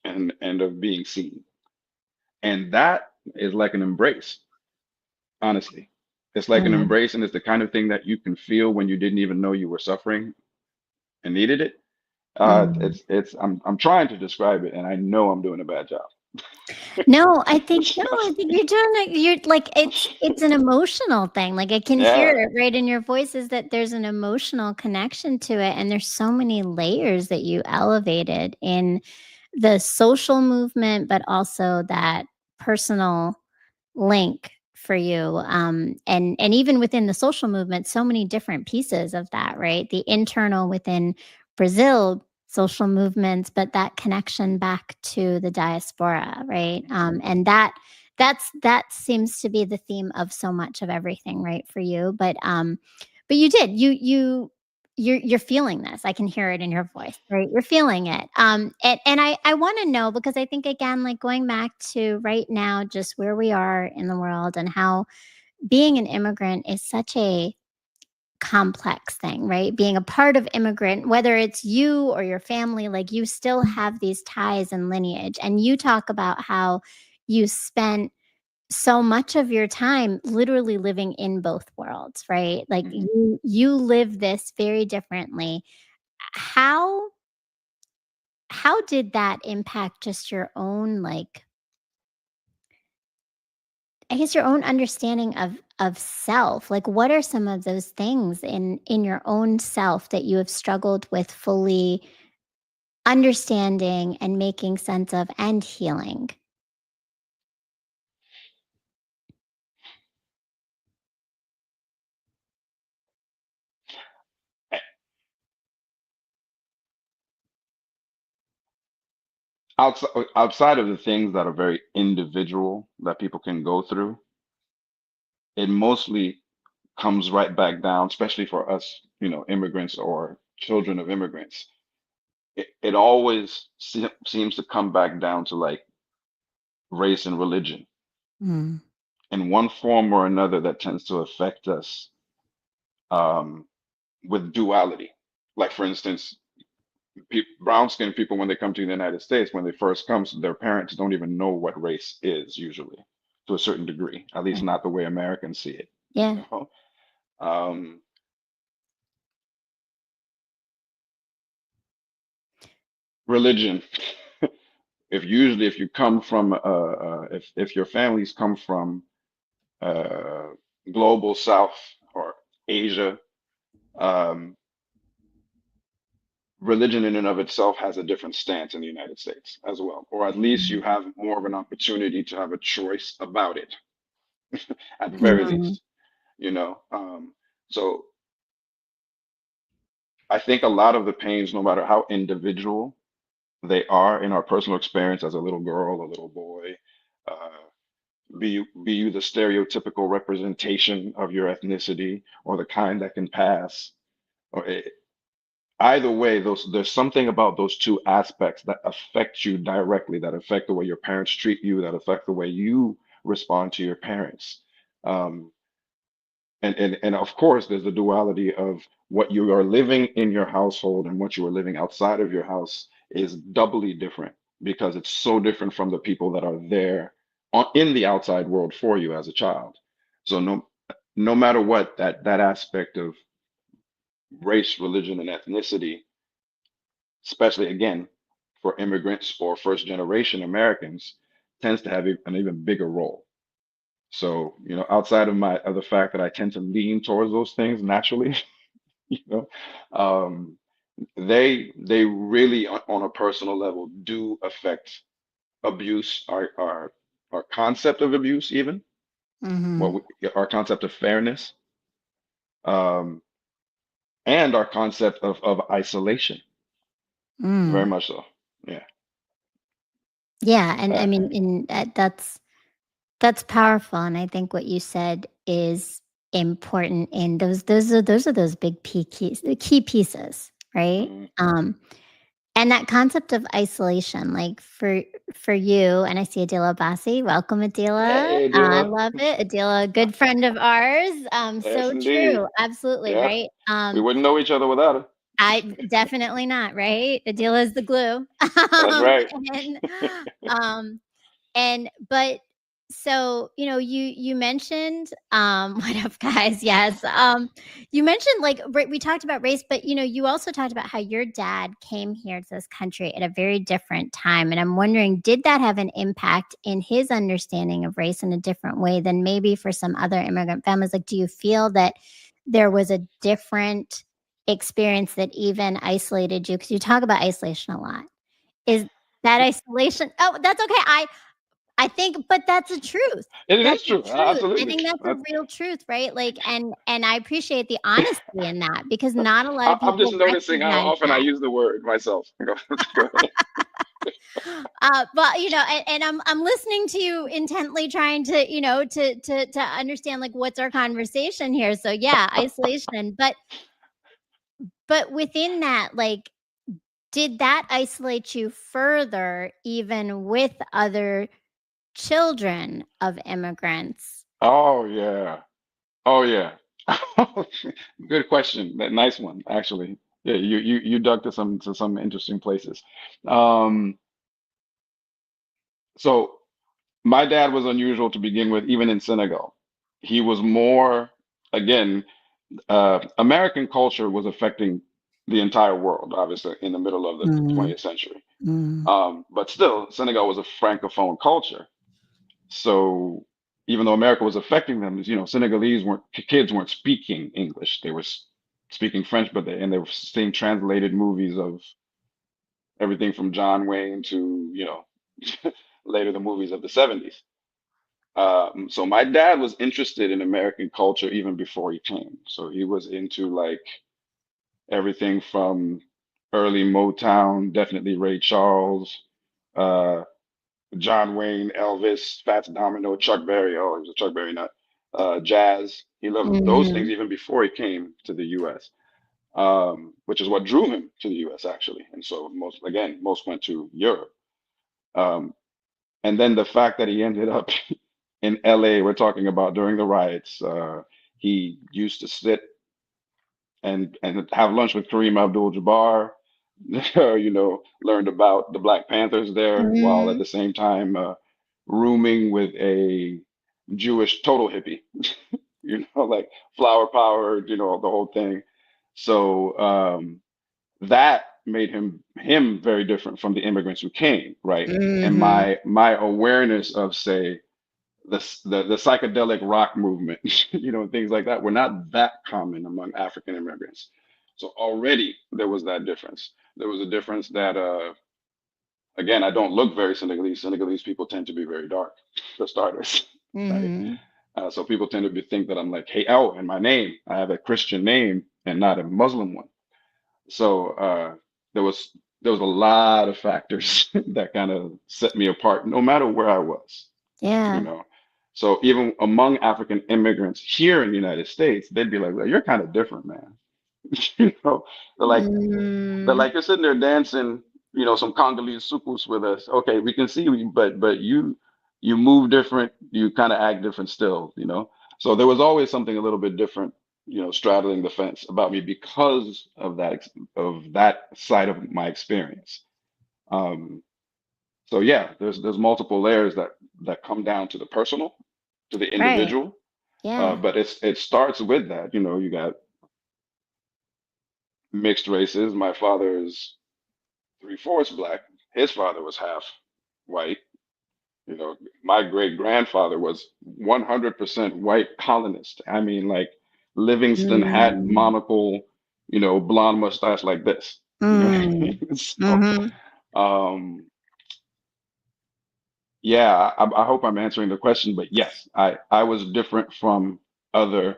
and of being seen, and that is like an embrace. Honestly, it's like an mm, embrace, and it's the kind of thing that you can feel when you didn't even know you were suffering and needed it. mm. It's I'm trying to describe it, and I know I'm doing a bad job. No, I think no, I think you're doing it. You're like it's an emotional thing. Like I can hear Yeah. it right in your voice is that there's an emotional connection to it, and there's so many layers that you elevated in the social movement, but also that personal link for you. And even within the social movement, so many different pieces of that, right? The internal within Brazil social movements, but that connection back to the diaspora, right? And that seems to be the theme of so much of everything, right, for you. But you did you're feeling this. I can hear it in your voice, right? You're feeling it. And I want to know because I think again, like going back to right now, just where we are in the world and how being an immigrant is such a complex thing, right? Being a part of immigrant, whether it's you or your family, like you still have these ties and lineage. And you talk about how you spent so much of your time literally living in both worlds, right? Like Mhm. you live this very differently. How how did that impact just your own like I guess your own understanding of self? Like what are some of those things in your own self that you have struggled with fully understanding and making sense of and healing? Outside of the things that are very individual that people can go through, it mostly comes right back down, especially for us, immigrants or children of immigrants. It always seems to come back down to like race and religion Mm. in one form or another that tends to affect us um, with duality. Like, for instance, brown skinned people, when they come to the United States, when they first come, their parents don't even know what race is usually to a certain degree, at least Right. not the way Americans see it, you Yeah. know? Um, religion. If you come from if your families come from uh, global South or Asia, um, religion in and of itself has a different stance in the United States as well, or at least you Mhm. have more of an opportunity to have a choice about it at the very Mhm. least, you know. So I think a lot of the pains, no matter how individual they are in our personal experience as a little girl, a little boy, uh, be you the stereotypical representation of your ethnicity or the kind that can pass, or either way, those there's something about those two aspects that affect you directly, that affect the way your parents treat you, that affect the way you respond to your parents. Um, and of course, there's the duality of what you are living in your household and what you are living outside of your house is doubly different because it's so different from the people that are there in the outside world for you as a child. So no matter what, that aspect of race, religion, and ethnicity, especially again for immigrants or first generation Americans, tends to have an even bigger role. So, outside of the fact that I tend to lean towards those things naturally, you know, um, they really on a personal level do affect abuse, our concept of abuse, even Mhm. our concept of fairness, um, and our concept of isolation. Very Mm. much so. Yeah. Yeah, and I Uh, mean, that's powerful, and I think what you said is important in those are those big keys the key pieces, right? mhm. And that concept of isolation, like for you, and I see Adila Bassi. Welcome, Adila. Hey, I Dilla. love it. Adila, a good friend of ours. Yes, So indeed. true. Absolutely, Yeah. right? We wouldn't know each other without her. I definitely not, right? Adila is the glue. That's Um, right. and um, but So, you mentioned, what up, guys? Yes. You mentioned like we talked about race, but you also talked about how your dad came here to this country at a very different time. And I'm wondering, did that have an impact in his understanding of race in a different way than maybe for some other immigrant families? Like, do you feel that there was a different experience that even isolated you? Because you talk about isolation a lot. Is that isolation? Oh, that's okay. I think, but that's the truth. It That's is the true. truth. I Absolutely. think that's a real truth, right? Like, and I appreciate the honesty in that because not a lot of I'm just people noticing how recognize often I that. use the word myself. Go ahead. But and I'm listening to you intently, trying to to understand like what's our conversation here. So yeah, isolation, but within that, like, did that isolate you further, even with other children of immigrants? Oh yeah. Oh yeah. Good question. That nice one, actually. Yeah, you dug to some interesting places. Um, so my dad was unusual to begin with, even in Senegal. He was more, again, American culture was affecting the entire world, obviously, in the middle of the Mm, 20th century. mm, But still, Senegal was a francophone culture. So even though America was affecting them, Senegalese weren't kids weren't speaking English. They were speaking French, and they were seeing translated movies of everything from John Wayne to, later the movies of the 70s. So my dad was interested in American culture even before he came. So he was into like everything from early Motown, definitely Ray Charles, uh, John Wayne, Elvis, Fats Domino, Chuck Berry. Oh, he was a Chuck Berry nut. Jazz. He loved those things mhm, even before he came to the U.S., which is what drew him to the U.S. actually. And so most went to Europe. Um, and then the fact that he ended up in L.A., we're talking about during the riots. He used to sit and have lunch with Kareem Abdul-Jabbar. Learned about the Black Panthers there while at mhm, the same time rooming with a Jewish total hippie. Like flower power, the whole thing. So that made him very different from the immigrants who came, right? And mhm, my awareness of, say, the psychedelic rock movement, things like that were not that common among African immigrants. So already there was that difference. There was a difference that, again, I don't look very Senegalese. Senegalese people tend to be very dark, for starters, right? mhm. So people tend to think that I'm like, hey, oh, and my name, I have a Christian name and not a Muslim one. So there was there was a lot of factors that kind of set me apart, no matter where I was you Yeah. know. So even among African immigrants here in the United States, they'd be like, "Well, you're kind of different, man." You know, they're like they're Mm, like you're sitting there dancing, some Congolese sukus with us. Okay, we can see you, but you move different, you kind of act different still. So there was always something a little bit different, straddling the fence about me because of that side of my experience. Um, so yeah, there's multiple layers that come down to the personal, to the right. individual. Yeah. But it starts with that. You got mixed races. My father is three-fourths black. His father was half white. My great grandfather was 100% white colonist. I mean, like Livingston hat, Mm, monocle, blonde mustache like this. You know what I mm, mean? So, mhm. um, yeah, I hope I'm answering the question, but yes, I was different from other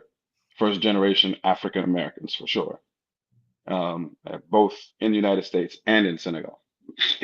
first generation African Americans for sure, both in the United States and in Senegal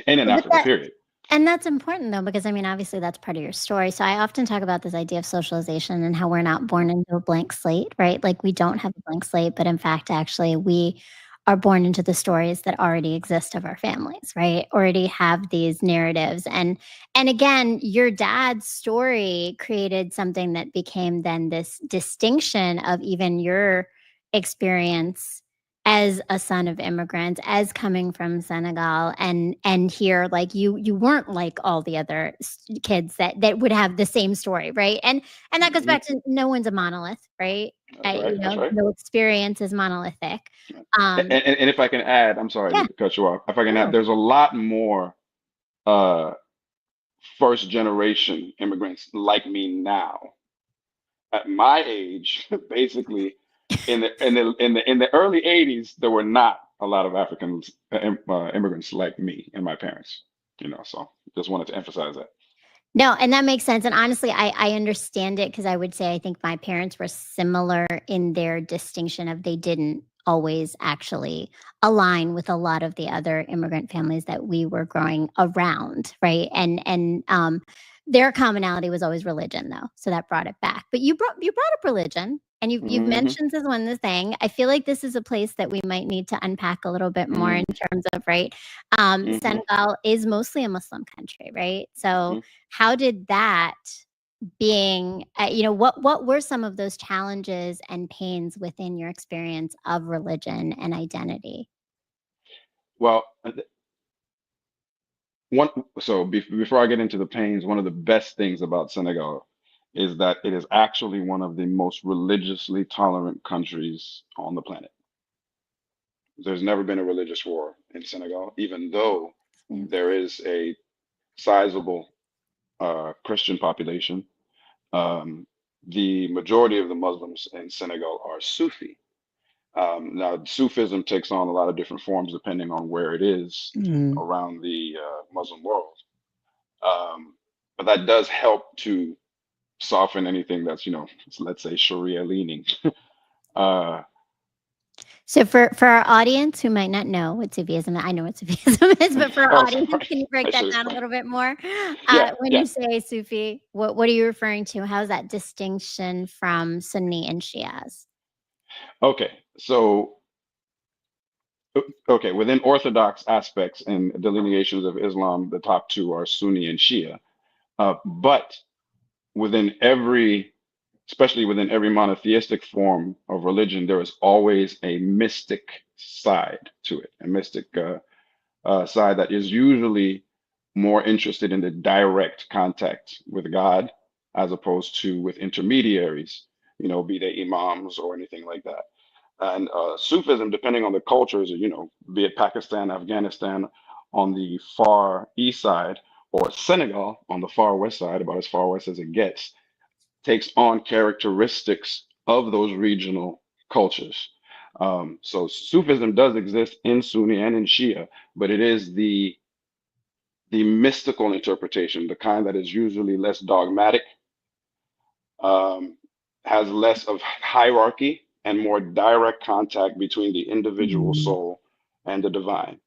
and in But Africa, that period. And that's important though, because I mean, obviously that's part of your story. So I often talk about this idea of socialization and how we're not born into a blank slate, right? Like we don't have a blank slate, but in fact, actually, we are born into the stories that already exist of our families, right? Already have these narratives. And again, your dad's story created something that became then this distinction of even your experience as a son of immigrants, as coming from Senegal, and here, like you weren't like all the other kids that would have the same story, right? And that goes Hmm. back to no one's a monolith, right? That's right. You That's know, right. no experience is monolithic. And if I can add, I'm sorry Yeah, to cut you off. If I can add, no. there's a lot more uh, first generation immigrants like me now. At my age, basically, in the early '80s, there were not a lot of African immigrants like me and my parents. So just wanted to emphasize that. No, and that makes sense, and honestly, I understand it because I would say I think my parents were similar in their distinction of they didn't always actually align with a lot of the other immigrant families that we were growing around, right? And their commonality was always religion, though, so that brought it back. But you brought up religion, and you've Hmm. mentioned this one the thing. I feel like this is a place that we might need to unpack a little bit more in terms of, right? Hmm. Senegal is mostly a Muslim country, right? So Hmm. how did that being, what were some of those challenges and pains within your experience of religion and identity? Well, one so before I get into the pains, one of the best things about Senegal is that it is actually one of the most religiously tolerant countries on the planet. There's never been a religious war in Senegal, even though Yeah. there is a sizable Christian population. Um, the majority of the Muslims in Senegal are Sufi. Now, Sufism takes on a lot of different forms depending on where it is Mm. around the Muslim world. Um, but that does help to soften anything that's, let's say Sharia leaning. Uh, So for our audience who might not know what Sufism, I know what Sufism is, but for our oh, audience, sorry, can you break I that should down a explain. little bit more? Yeah, When yeah. you say Sufi, what are you referring to? How's that distinction from Sunni and Shias? Okay, so okay, within Orthodox aspects and delineations of Islam, the top two are Sunni and Shia. But within every, especially within every monotheistic form of religion, there is always a mystic side to it, a mystic side that is usually more interested in the direct contact with God as opposed to with intermediaries, be they imams or anything like that. And Sufism, depending on the cultures, be it Pakistan, Afghanistan on the far east side, or Senegal on the far west side, about as far west as it gets, takes on characteristics of those regional cultures. So Sufism does exist in Sunni and in Shia, but it is the mystical interpretation, the kind that is usually less dogmatic, um, has less of hierarchy and more direct contact between the individual Mm. soul and the divine.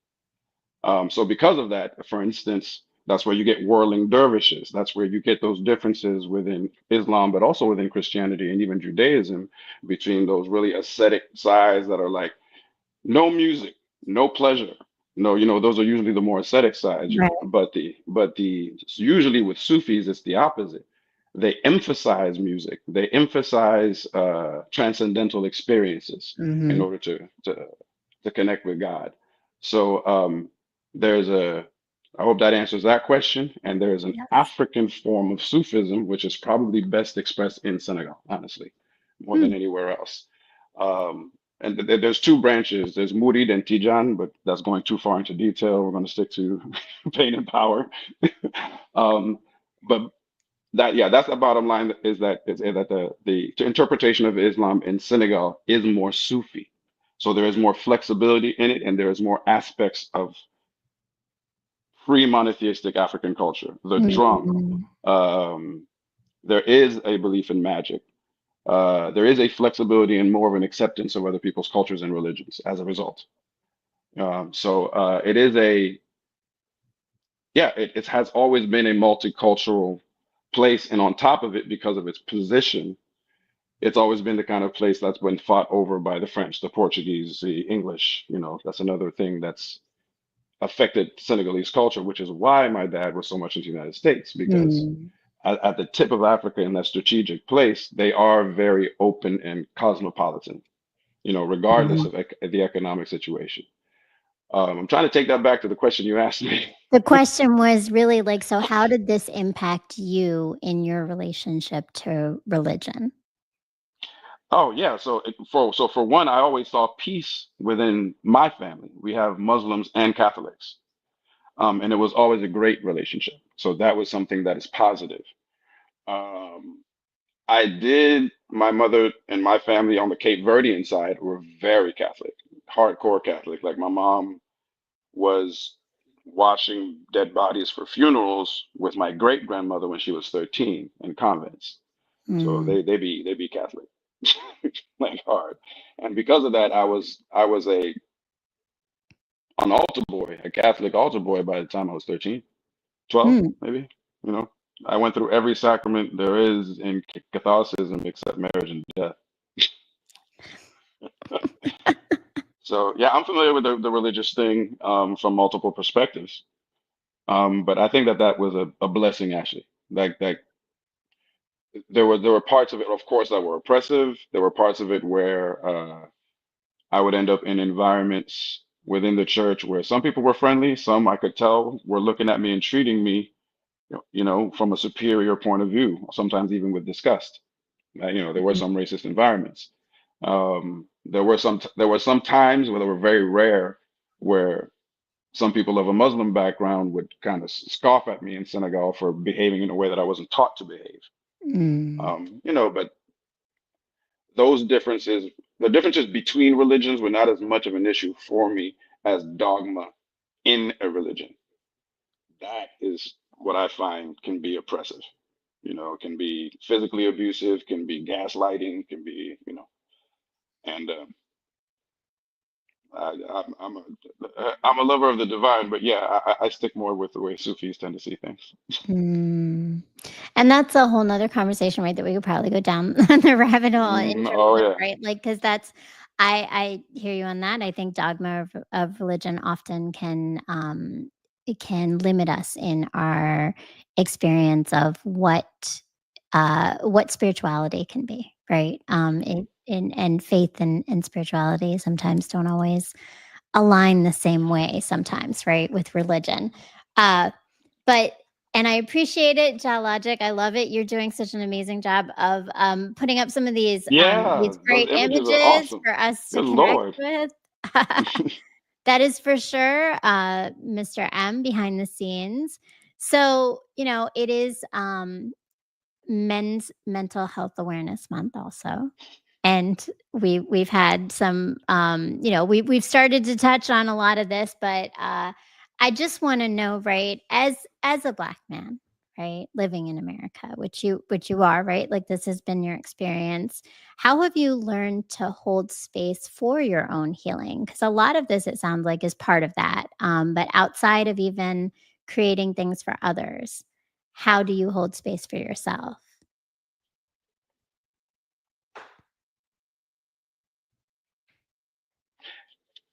So because of that, for instance, that's where you get whirling dervishes. That's where you get those differences within Islam, but also within Christianity and even Judaism, between those really ascetic sides that are like no music, no pleasure. No, those are usually the more ascetic sides. Right. But the usually with Sufis, it's the opposite. They emphasize music. They emphasize transcendental experiences in Mhm. order to connect with God. So there's a, I hope that answers that question. And there's an Yes. African form of Sufism, which is probably best expressed in Senegal, honestly, more than Hmm. anywhere else. Um, and there's two branches. There's Murid and Tijan, but that's going too far into detail. We're going to stick to pain and power. um, but yeah, that's the bottom line is that the interpretation of Islam in Senegal is more Sufi. So there is more flexibility in it, and there is more aspects of free monotheistic African culture. The drum, Mm. um, there is a belief in magic. There is a flexibility and more of an acceptance of other people's cultures and religions as a result. So it is yeah, it has always been a multicultural place. And on top of it, because of its position, it's always been the kind of place that's been fought over by the French, the Portuguese, the English. That's another thing that's affected Senegalese culture, which is why my dad was so much in the United States, because Mm. at the tip of Africa in that strategic place, they are very open and cosmopolitan. regardless of the economic situation. I'm trying to take that back to the question you asked me. The question was really like, so how did this impact you in your relationship to religion? Oh yeah, so for one, I always saw peace within my family. We have Muslims and Catholics, and it was always a great relationship. So that was something that is positive. Um, I did. My mother and my family on the Cape Verdean side were very Catholic, hardcore Catholic. Like my mom was washing dead bodies for funerals with my great grandmother when she was 13 in convents. So Mm, they be Catholic, like hard. And because of that, I was an altar boy, a Catholic altar boy by the time I was 13, 12 mm. maybe. You know, I went through every sacrament there is in Catholicism except marriage and death. So yeah, I'm familiar with the religious thing from multiple perspectives. But I think that was a blessing actually. Like there were parts of it, of course, that were oppressive. There were parts of it where I would end up in environments within the church where some people were friendly, some I could tell were looking at me and treating me, from a superior point of view, sometimes even with disgust. There were some racist environments. There were some times where they were very rare where some people of a Muslim background would kind of scoff at me in Senegal for behaving in a way that I wasn't taught to behave. Mm, But those differences, the differences between religions were not as much of an issue for me as dogma in a religion. That is what I find can be oppressive. Can be physically abusive, can be gaslighting, can be, and I'm a lover of the divine, but yeah, I stick more with the way Sufis tend to see things. mm. And that's a whole nother conversation, right? That we could probably go down the rabbit hole in terms Oh of, yeah. right? Like, because that's, I hear you on that. I think dogma of religion often can, it can limit us in our experience of what spirituality can be, right? And faith and spirituality sometimes don't always align the same way sometimes, right, with religion. Uh, but and I appreciate it, Logic. I love it. You're doing such an amazing job of putting up some of Yeah, these those great images are images awesome. for us to Good connect Lord. with. That is for sure, Mr. M behind the scenes. So, it is Men's Mental Health Awareness Month also. And we've had some, we've started to touch on a lot of this, but I just want to know, right, as a Black man, right, living in America, which you are, right, like this has been your experience. How have you learned to hold space for your own healing? Because a lot of this, it sounds like, is part of that. But outside of even creating things for others, how do you hold space for yourself?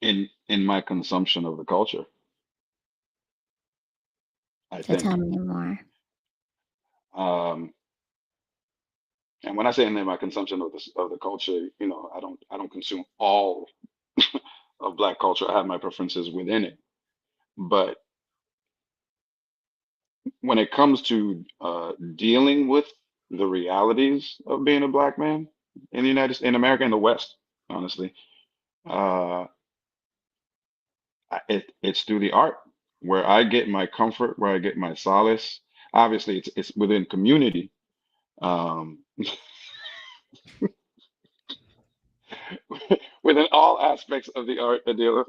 In my consumption of the culture, I So think. tell me more. Um, and when I say in my consumption of the culture, I don't consume all of Black culture. I have my preferences within it. But when it comes to dealing with the realities of being a Black man in America, in the West, honestly, uh, it's through the art where I get my comfort, where I get my solace. Obviously, it's within community. Um, within all aspects of the art, Adela.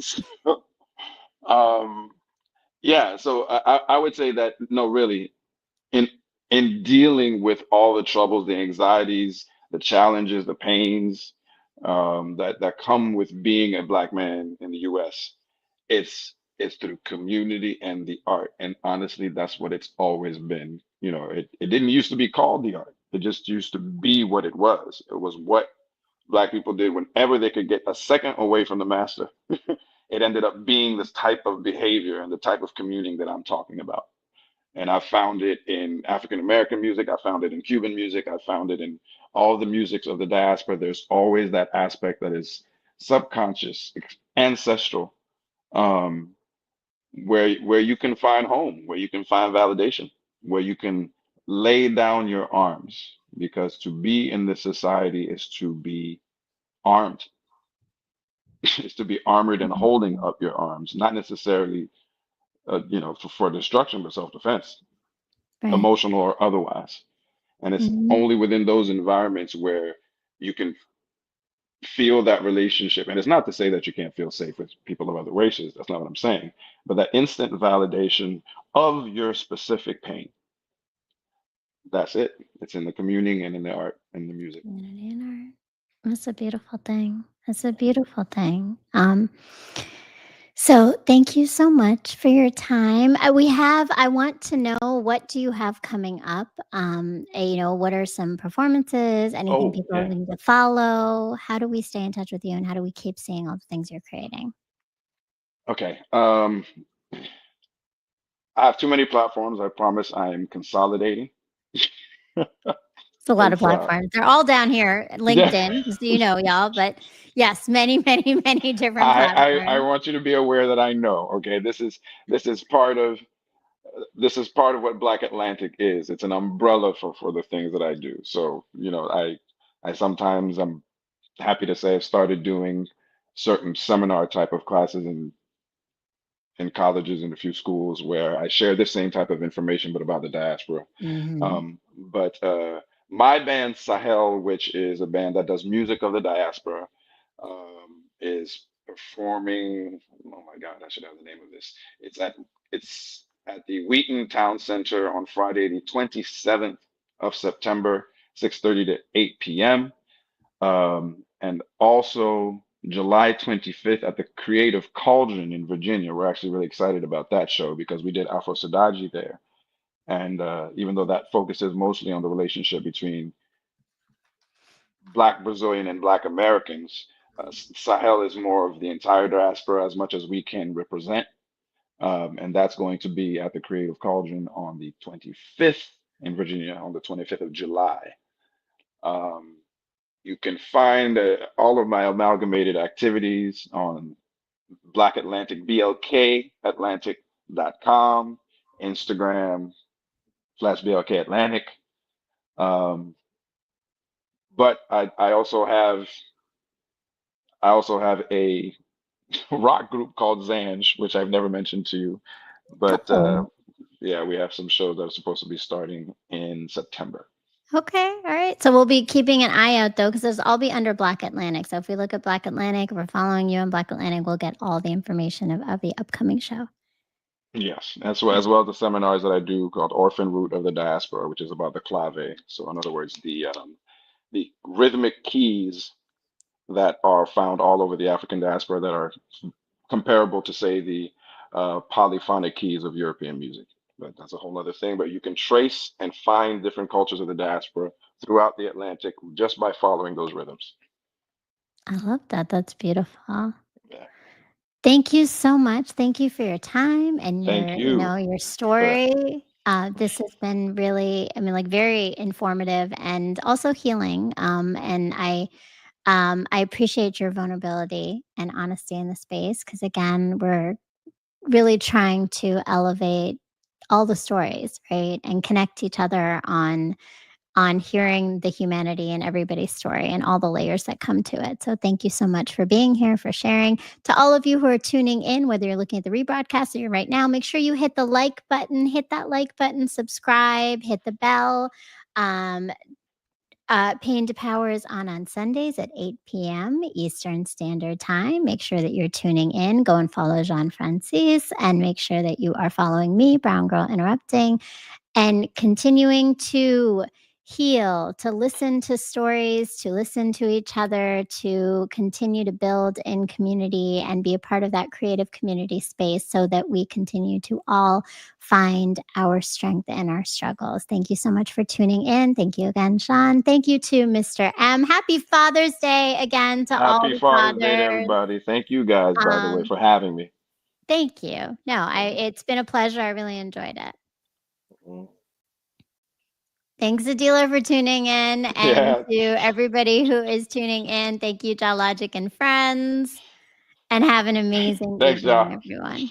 So, um, yeah, so I would say that no, really, in in dealing with all the troubles, the anxieties, the challenges, the pains that come with being a Black man in the U.S., it's through community and the art. And honestly, that's what it's always been. It didn't used to be called the art. It just used to be what it was. It was what Black people did whenever they could get a second away from the master. It ended up being this type of behavior and the type of communing that I'm talking about. And I found it in African American music. I found it in Cuban music. I found it in all the musics of the diaspora. There's always that aspect that is subconscious, ancestral, um, where you can find home, where you can find validation, where you can lay down your arms. Because to be in this society is to be armed, is to be armored and holding Mhm. up your arms, not necessarily, for destruction, but self-defense, Right. emotional or otherwise. And it's Mhm. only within those environments where you can feel that relationship. And it's not to say that you can't feel safe with people of other races. That's not what I'm saying. But that instant validation of your specific pain, that's it. It's in the communing and in the art and the music. Community and art. That's a beautiful thing. That's a beautiful thing. So thank you so much for your time. I want to know, what do you have coming up? What are some performances? Anything Oh, people yeah. need to follow? How do we stay in touch with you, and how do we keep seeing all the things you're creating? Okay. I have too many platforms. I promise I am consolidating. It's a lot of It's platforms. They're all down here at yeah. LinkedIn, just so you know, y'all. But yes, many, many, many different I platforms. want you to be aware that I know. Okay, this is part of what Black Atlantic is. It's an umbrella for the things that I do. So, I sometimes, I'm happy to say, I've started doing certain seminar type of classes in colleges and a few schools where I share this same type of information, but about the diaspora. Hmm. But my band Sahel, which is a band that does music of the diaspora, is performing. Oh my God, I should have the name of this. It's at the Wheaton Town Center on Friday, the 27th of September, 6:30 to 8 p.m. And also July 25th at the Creative Cauldron in Virginia. We're actually really excited about that show because we did Afro Sadaji there. And even though that focuses mostly on the relationship between Black Brazilian and Black Americans, Sahel is more of the entire diaspora as much as we can represent. And that's going to be at the Creative Cauldron on the 25th in Virginia on the 25th of July. Um, you can find all of my amalgamated activities on Black Atlantic, blkatlantic.com, Instagram /BLK Atlantic. Um, but I also have a rock group called Zanj, which I've never mentioned to you. But Oh, yeah, we have some shows that are supposed to be starting in September. okay. All right. So we'll be keeping an eye out, though, because this will all be under Black Atlantic. So if we look at Black Atlantic, if we're following you on Black Atlantic, we'll get all the information of the upcoming show. Yes, as well as the seminars that I do called Orphan Root of the Diaspora, which is about the clave. So in other words, the rhythmic keys that are found all over the African diaspora that are comparable to, say, the polyphonic keys of European music. But that's a whole other thing. But you can trace and find different cultures of the diaspora throughout the Atlantic just by following those rhythms. I love that. That's beautiful. Yeah. Thank you so much. Thank you for your time and Thank your you for story. This has been really, I mean, like, very informative and also healing. I appreciate your vulnerability and honesty in the space, because again, we're really trying to elevate all the stories, right, and connect each other on hearing the humanity in everybody's story and all the layers that come to it. So thank you so much for being here, for sharing. To all of you who are tuning in, whether you're looking at the rebroadcast or you're right now, make sure you hit the like button, subscribe, hit the bell. Um, Pain to Power is on Sundays at 8 p.m. Eastern Standard Time. Make sure that you're tuning in. Go and follow Jean Frances, and make sure that you are following me, Brown Girl Interrupting, and continuing to heal, to listen to stories, to listen to each other, to continue to build in community and be a part of that creative community space, so that we continue to all find our strength in our struggles. Thank you so much for tuning in. Thank you again, Sean. Thank you to Mr. M. Happy Father's Day again to all Happy the Father's Day to fathers. everybody. Thank you guys, by the way, Um, for having me. Thank you. No, it's been a pleasure. I really enjoyed it. Thanks, Adila, for tuning in. And Yeah. to everybody who is tuning in, thank you, Logic and friends. And have an amazing Thanks, evening, y'all. everyone.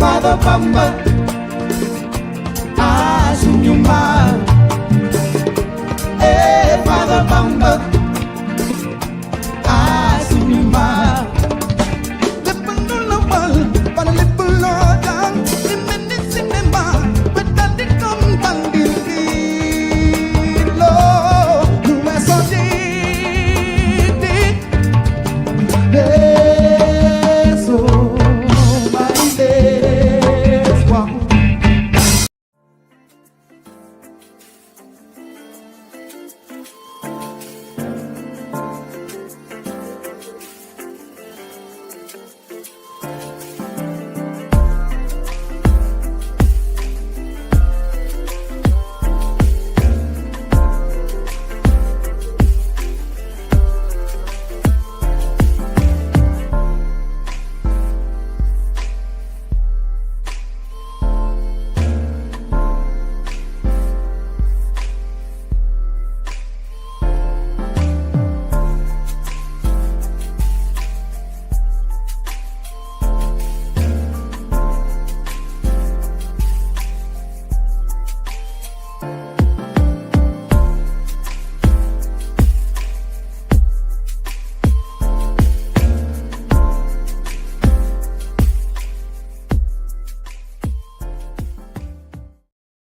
Father Bamba, Azunyumba.